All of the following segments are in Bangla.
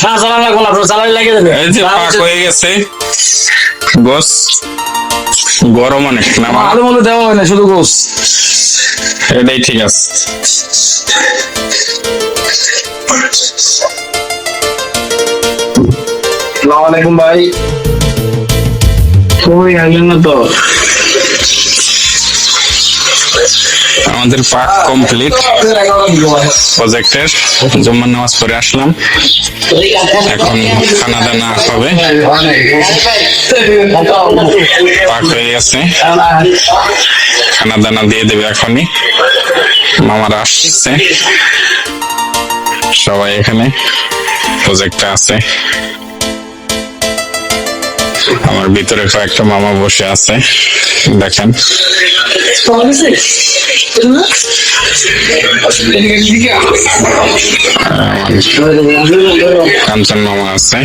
না জ্বালা লাগবো না, জ্বালানি লাগিয়ে দেবে। এই যে পাক হয়ে গেছে গোস, গরম অনেক না মামা? আলু মালু দেওয়া হয় না, শুধু গোস। এটাই ঠিক আছে। আসসালামু আলাইকুম ভাই। কই আসলেন না তো? আমাদের পাক কমপ্লিট প্রজেক্টের। জুম্মার নামাজ পড়ে আসলাম, এখন খানা দানা হবে। পাক হয়ে গেছে, খানা দানা দিয়ে দেবে এখনই। মামারা আসছে সবাই, এখানে প্রজেক্টটা আছে। আমার ভিতরে কয়েকটা মামা বসে আছে, দেখেন। কাঞ্চন মামা আছে।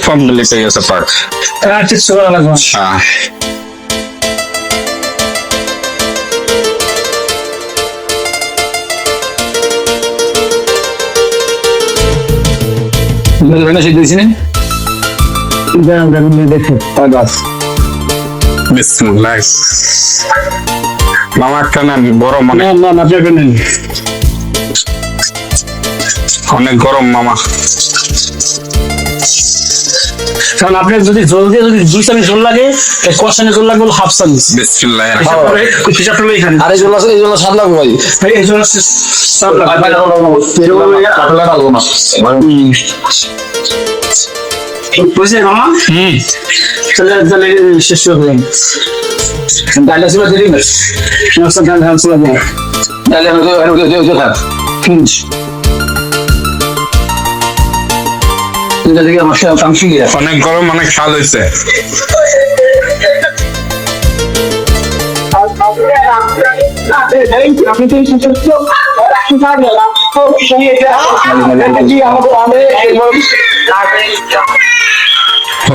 কমপ্লিট হয়ে গেছে পার্ক। কিছু করা লাগবে না। হ্যাঁ, বিসমিল্লাহ। মামা একটা নেন, গরম অনেক গরম মামা। কারণ আপনার যদি জল দিয়ে যদি 2 চামচ জল লাগে, কষানো জল লাগবে হাফ চামচ। বিসমিল্লাহ। হিসাবটা এখানে। আর এই জন্য স্বাদ লাগবে ভাই। এই জন্য সব লাগবে। বুঝলেন মামা? তাহলে তাহলে শেষ হয়ে গেল। ডালটা ছিল দেরি না। সমস্যা ডাল ঢাল ছিল না। ডালে ফিনিশ। এটা দেখে আমার সাথে কাম শিখে যায়। অনেক গরম, অনেক স্বাদ হয়েছে।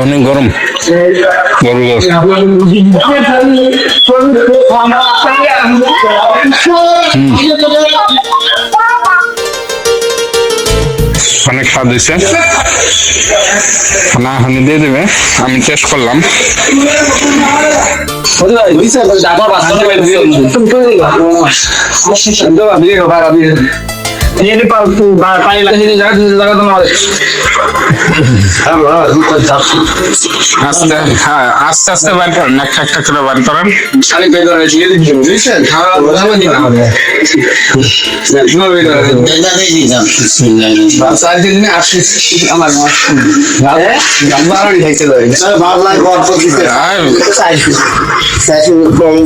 অনেক গরম, অনেক স্বাদ হয়েছে। না হানি দিয়ে দেবে, আমি টেস্ট করলাম। আস্তে আস্তে আস্তে বার করেন, একটা একটা করে বার করেন।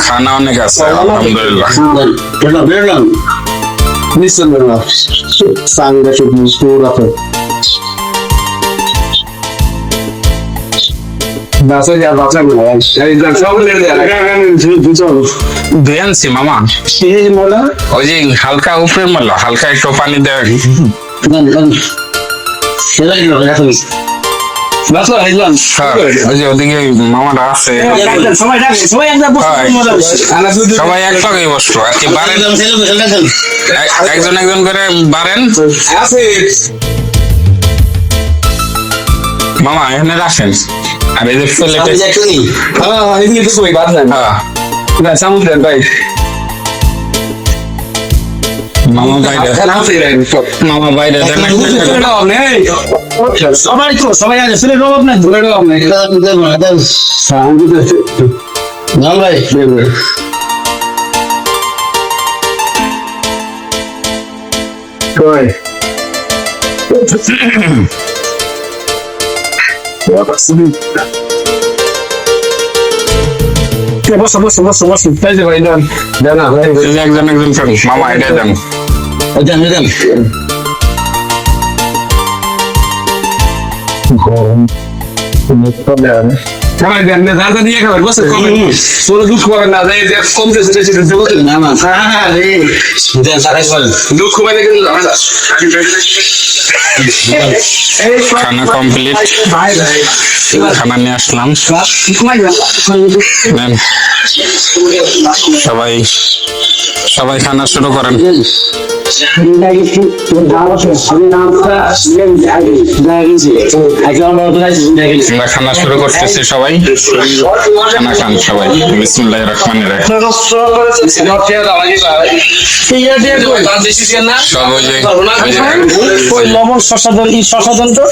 খানা অনেক আছে আলহামদুলিল্লাহ। ধুয়ানছি মামা, ওই যে হালকা উপরে মারলো, হালকা একটু পানি দেয়। ওই যে ওদিকে মামারা আছে, সবাই এক পাকে বসলো আর কি। বারেন একজন একজন করে বারেন মামা, এখানে রাখেন। আর এই যে প্লেটে মামা বাইরে, মামা বাইরে সবাই তো সবাই আছে, ছেলের অভাব নাই, ধরে অভাব নাই। বসো বসো বসো বসো। একজন একজন করে মামা এটা দেন। গরম খাবার দেন না দাদা দিয়ে খাবার বসে কমেন কোনো দুঃখ করেন না যে কম দেশে দেশে জগতে না না রে দেন সারাই বলেন দুঃখ মানে কিন্তু খানা কমপ্লিট খানা নিয়ে আসলাম নেন। সবাই সবাই খানা শুরু করেন। আমরা খানা শুরু করতেছি সবাই খানা খান সবাই বিসমিল্লাহির রহমানির রহিম। সব ওই যে লবণ শশা দেন শশা দেন তো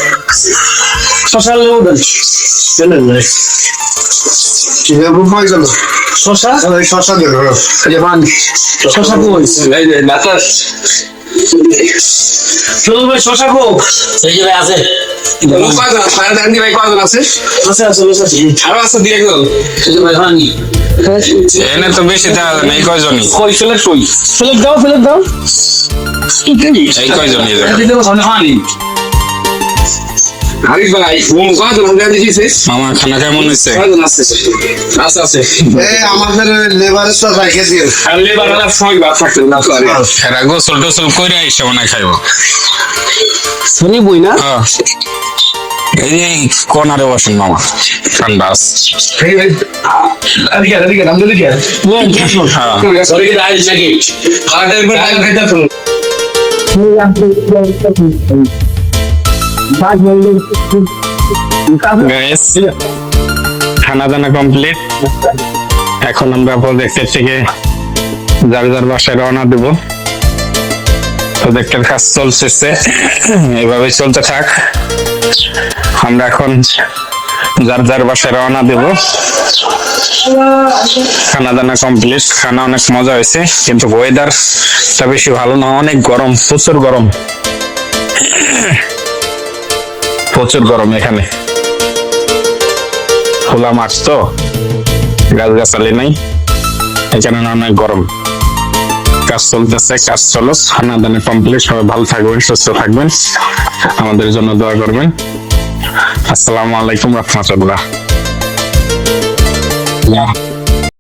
শশা লেবু দেন শশা শশা দেন শশা কই চলো ভাই শশা কো এই যে আছে এনে তো বেশি দেওয়া যায় না, এই কয়জনই ফেলে দাও এই কয়জনই মামা খানা কেমন হয়েছে? আমাদের লেবারের সব রেখে দিয়ে এরা গোসল টোসল করে এসে মনে হয় খাইব। শুনি বই না হ্যাঁ। এই যে এই কর্নারে বসেন মামা ঠান্ডা আছে। হ্যাঁ Guys, খানা দানা কমপ্লিট। এখন আমরা প্রজেক্টের থেকে যার যার বাসায় রওনা দেব। প্রজেক্টের কাজ চলতেছে, এভাবে চলতে থাক। আমরা এখন যার যার বাসায় রওনা দেব। খানা দানা কমপ্লিট, খানা অনেক মজা হয়েছে, কিন্তু ওয়েদারটা বেশি ভালো না, অনেক গরম, প্রচুর গরম, প্রচুর গরম। এখানে খোলা মাঠ তো, গাছগাছালি নাই, এখানে অনেক গরম। কাজ চলতেছে, কাজ চলো। খানা দানা কমপ্লিট, সবাই ভালো থাকবেন, সুস্থ থাকবেন, আমাদের জন্য দোয়া করবেন। আসসালামু আলাইকুম রহমতুল্লাহ।